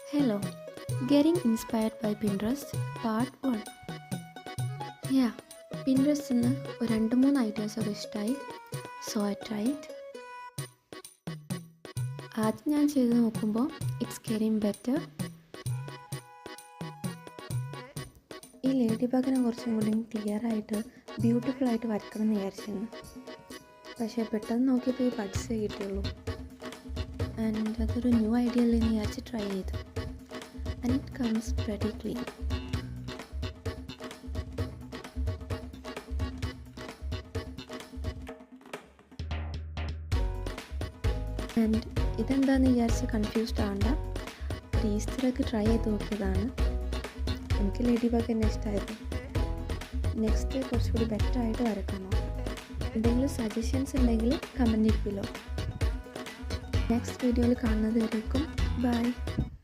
Hello, Getting Inspired by Pinterest Part 1. Yeah, Pinterest നിന്ന് ഒരു 2-3 ഐഡിയാസൊക്കെ ഇഷ്ടമായി. So I tried. ആദ്യം ഞാൻ ചെയ്ത് നോക്കുമ്പോൾ ഇറ്റ്സ് ഗെറ്റിംഗ് ബെറ്റർ. ഈ ലേഡി ബഗിനെ കുറച്ചും കൂടി ക്ലിയറായിട്ട് ബ്യൂട്ടിഫുള്ളായിട്ട് വരക്കണം എന്ന് വിചാരിച്ചിരുന്നു. പക്ഷേ പെട്ടെന്ന് നോക്കിയപ്പോൾ ഈ ബഡ്സേ കിട്ടിയുള്ളൂ. ആൻഡ് അതൊരു ന്യൂ ഐഡിയ അല്ലേ എന്ന് വിചാരിച്ച് ട്രൈ ചെയ്തു. And it comes pretty clean. And ഇതെന്താണെന്ന് വിചാരിച്ച് കൺഫ്യൂസ്ഡ് ആവണ്ട. ഒരു ഈസ്റ്ററൊക്കെ ട്രൈ ചെയ്ത് നോക്കിയതാണ്. എനിക്ക് ലേഡി ബഗ് തന്നെ ഇഷ്ടമായിരുന്നു. നെക്സ്റ്റ് കുറച്ചുകൂടി ബെറ്റർ ആയിട്ട് വരക്കാൻ നോക്കാം. എന്തെങ്കിലും സജഷൻസ് ഉണ്ടെങ്കിൽ കമൻറ്റ് ബിലോ. നെക്സ്റ്റ് വീഡിയോയിൽ കാണുന്നത് വരേക്കും ബൈ.